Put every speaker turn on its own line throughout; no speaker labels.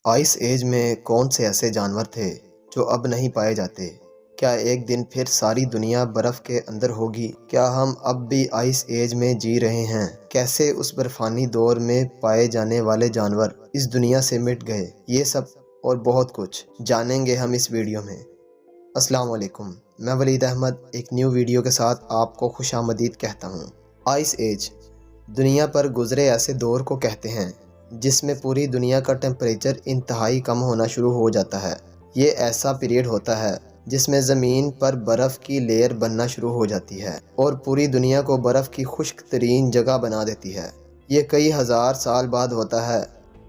Ice age میں کون سے ایسے جانور تھے جو اب نہیں پائے جاتے؟ کیا ایک دن پھر ساری دنیا برف کے اندر ہوگی؟ کیا ہم اب بھی آئس ایج میں جی رہے ہیں؟ کیسے اس برفانی دور میں پائے جانے والے جانور اس دنیا سے مٹ گئے؟ یہ سب اور بہت کچھ جانیں گے ہم اس ویڈیو میں۔ السلام علیکم، میں ولید احمد ایک نیو ویڈیو کے ساتھ آپ کو خوش آمدید کہتا ہوں۔ آئس ایج دنیا پر گزرے ایسے دور کو کہتے ہیں جس میں پوری دنیا کا ٹیمپریچر انتہائی کم ہونا شروع ہو جاتا ہے۔ یہ ایسا پیریڈ ہوتا ہے جس میں زمین پر برف کی لیئر بننا شروع ہو جاتی ہے اور پوری دنیا کو برف کی خشک ترین جگہ بنا دیتی ہے۔ یہ کئی ہزار سال بعد ہوتا ہے،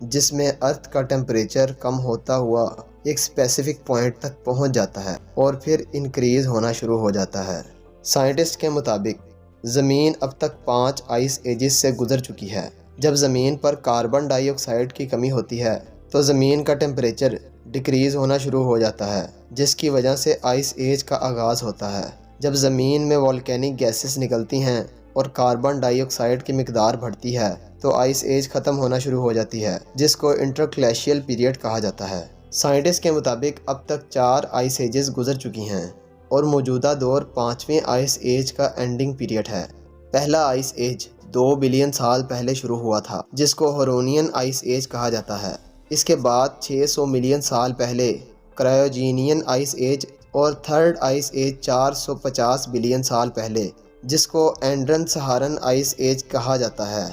جس میں ارتھ کا ٹیمپریچر کم ہوتا ہوا ایک اسپیسیفک پوائنٹ تک پہنچ جاتا ہے اور پھر انکریز ہونا شروع ہو جاتا ہے۔ سائنٹسٹ کے مطابق زمین اب تک 5 آئس ایجز سے گزر چکی ہے۔ جب زمین پر کاربن ڈائی آکسائڈ کی کمی ہوتی ہے تو زمین کا ٹیمپریچر ڈکریز ہونا شروع ہو جاتا ہے، جس کی وجہ سے آئس ایج کا آغاز ہوتا ہے۔ جب زمین میں والکینک گیسز نکلتی ہیں اور کاربن ڈائی آکسائڈ کی مقدار بڑھتی ہے تو آئس ایج ختم ہونا شروع ہو جاتی ہے، جس کو انٹرگلیشیل پیریڈ کہا جاتا ہے۔ سائنٹسٹ کے مطابق اب تک 4 آئس ایجز گزر چکی ہیں اور موجودہ دور 5ویں آئس ایج کا اینڈنگ پیریڈ ہے۔ پہلا آئس ایج 2 بلین سال پہلے شروع ہوا تھا، جس کو ہورونین آئس ایج کہا جاتا ہے۔ اس کے بعد 600 ملین سال پہلے کرائیوجینین آئس ایج اور تھرڈ آئس ایج 450 بلین سال پہلے، جس کو اینڈرن سہارن آئس ایج کہا جاتا ہے۔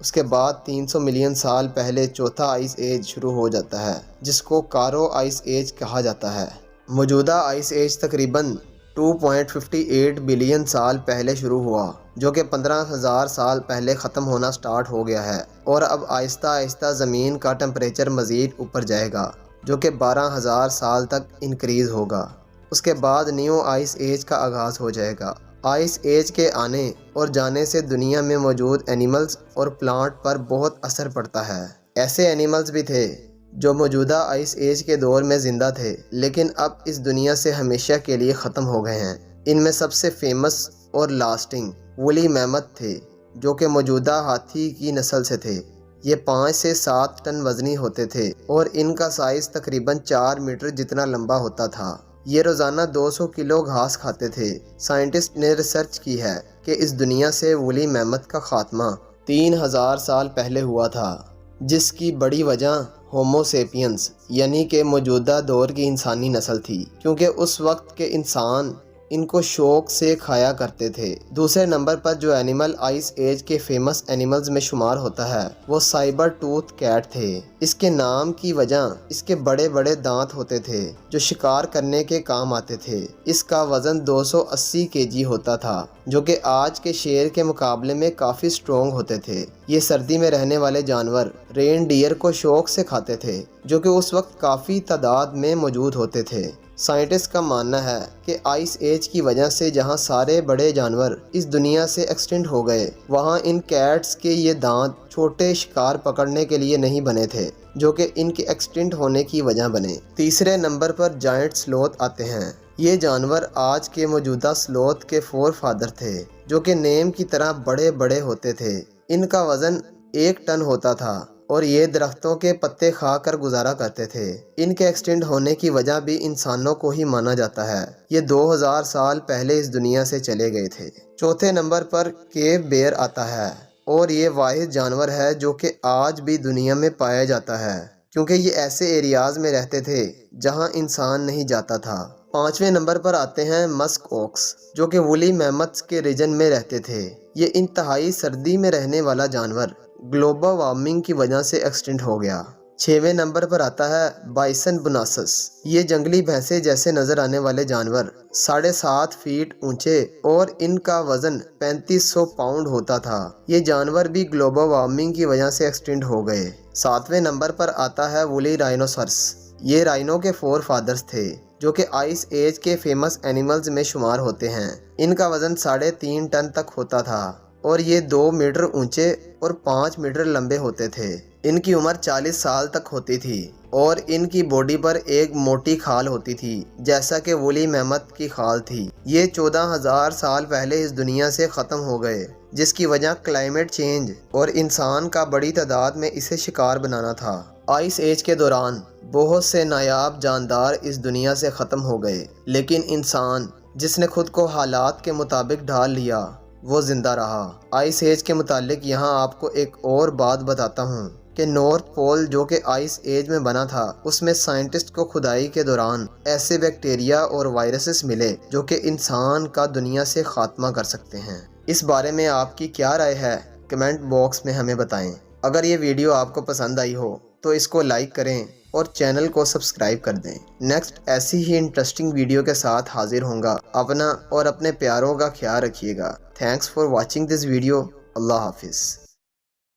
اس کے بعد 300 ملین سال پہلے چوتھا آئس ایج شروع ہو جاتا ہے، جس کو کارو آئس ایج کہا جاتا ہے۔ موجودہ آئس ایج تقریباً 2.58 بلین سال پہلے شروع ہوا، جو کہ 15,000 سال پہلے ختم ہونا سٹارٹ ہو گیا ہے، اور اب آہستہ آہستہ زمین کا ٹیمپریچر مزید اوپر جائے گا، جو کہ 12,000 سال تک انکریز ہوگا۔ اس کے بعد نیو آئس ایج کا آغاز ہو جائے گا۔ آئس ایج کے آنے اور جانے سے دنیا میں موجود اینیملز اور پلانٹ پر بہت اثر پڑتا ہے۔ ایسے اینیملز بھی تھے جو موجودہ آئس ایج کے دور میں زندہ تھے لیکن اب اس دنیا سے ہمیشہ کے لیے ختم ہو گئے ہیں۔ ان میں سب سے فیمس اور لاسٹنگ وولی میمتھ تھے، جو کہ موجودہ ہاتھی کی نسل سے تھے۔ یہ 5 سے 7 ٹن وزنی ہوتے تھے اور ان کا سائز تقریباً 4 میٹر جتنا لمبا ہوتا تھا۔ یہ روزانہ 200 کلو گھاس کھاتے تھے۔ سائنٹسٹ نے ریسرچ کی ہے کہ اس دنیا سے وولی میمتھ کا خاتمہ 3000 سال پہلے ہوا تھا، جس کی بڑی وجہ ہومو سیپینز یعنی کہ موجودہ دور کی انسانی نسل تھی، کیونکہ اس وقت کے انسان ان کو شوق سے کھایا کرتے تھے۔ دوسرے نمبر پر جو اینیمل آئس ایج کے فیمس اینیملز میں شمار ہوتا ہے وہ سائبر ٹوتھ کیٹ تھے۔ اس کے نام کی وجہ اس کے بڑے بڑے دانت ہوتے تھے جو شکار کرنے کے کام آتے تھے۔ اس کا وزن 280 kg ہوتا تھا، جو کہ آج کے شیر کے مقابلے میں کافی سٹرونگ ہوتے تھے۔ یہ سردی میں رہنے والے جانور رین ڈیئر کو شوق سے کھاتے تھے، جو کہ اس وقت کافی تعداد میں موجود ہوتے تھے۔ سائنٹسٹ کا ماننا ہے کہ آئس ایج کی وجہ سے جہاں سارے بڑے جانور اس دنیا سے ایکسٹنٹ ہو گئے، وہاں ان کیٹس کے یہ دانت چھوٹے شکار پکڑنے کے لیے نہیں بنے تھے، جو کہ ان کے ایکسٹنٹ ہونے کی وجہ بنے۔ تیسرے نمبر پر جائنٹ سلوتھ آتے ہیں۔ یہ جانور آج کے موجودہ سلوتھ کے فور فادر تھے، جو کہ نیم کی طرح بڑے بڑے ہوتے تھے۔ ان کا وزن 1 ٹن ہوتا تھا اور یہ درختوں کے پتے کھا کر گزارا کرتے تھے۔ ان کے ایکسٹنٹ ہونے کی وجہ بھی انسانوں کو ہی مانا جاتا ہے۔ یہ 2000 سال پہلے اس دنیا سے چلے گئے تھے۔ چوتھے نمبر پر کیو بیئر آتا ہے اور یہ واحد جانور ہے جو کہ آج بھی دنیا میں پایا جاتا ہے، کیونکہ یہ ایسے ایریاز میں رہتے تھے جہاں انسان نہیں جاتا تھا۔ 5ویں نمبر پر آتے ہیں مسک اوکس، جو کہ وولی میمتھ کے ریجن میں رہتے تھے۔ یہ انتہائی سردی میں رہنے والا جانور گلوبل وارمنگ کی وجہ سے ایکسٹنٹ ہو گیا۔ 6ویں نمبر پر آتا ہے بائسن بوناسس۔ یہ جنگلی بھینسے جیسے نظر آنے والے جانور 7.5 فیٹ اونچے اور ان کا وزن 3500 پاؤنڈ ہوتا تھا۔ یہ جانور بھی گلوبل وارمنگ کی وجہ سے ایکسٹنٹ ہو گئے۔ 7ویں نمبر پر آتا ہے وولی رائنوسرس۔ یہ رائنو کے 4 فادرز تھے، جو کہ آئس ایج کے فیمس اینیملز میں شمار ہوتے ہیں۔ ان کا وزن 3.5 ٹن تک ہوتا تھا اور یہ 2 میٹر اونچے اور 5 میٹر لمبے ہوتے تھے۔ ان کی عمر 40 سال تک ہوتی تھی اور ان کی باڈی پر ایک موٹی کھال ہوتی تھی، جیسا کہ وولی میمتھ کی کھال تھی۔ یہ 14,000 سال پہلے اس دنیا سے ختم ہو گئے، جس کی وجہ کلائمیٹ چینج اور انسان کا بڑی تعداد میں اسے شکار بنانا تھا۔ آئس ایج کے دوران بہت سے نایاب جاندار اس دنیا سے ختم ہو گئے، لیکن انسان جس نے خود کو حالات کے مطابق ڈھال لیا وہ زندہ رہا۔ آئس ایج کے متعلق یہاں آپ کو ایک اور بات بتاتا ہوں کہ نارتھ پول جو کہ آئس ایج میں بنا تھا، اس میں سائنٹسٹ کو کھدائی کے دوران ایسے بیکٹیریا اور وائرسز ملے جو کہ انسان کا دنیا سے خاتمہ کر سکتے ہیں۔ اس بارے میں آپ کی کیا رائے ہے؟ کمنٹ باکس میں ہمیں بتائیں۔ اگر یہ ویڈیو آپ کو پسند آئی ہو تو اس کو لائک کریں اور چینل کو سبسکرائب کر دیں۔ نیکسٹ ایسی ہی انٹرسٹنگ ویڈیو کے ساتھ حاضر ہوں گا۔ اپنا اور اپنے پیاروں کا خیال رکھیے گا۔ Thanks for watching this video. Allah حافظ۔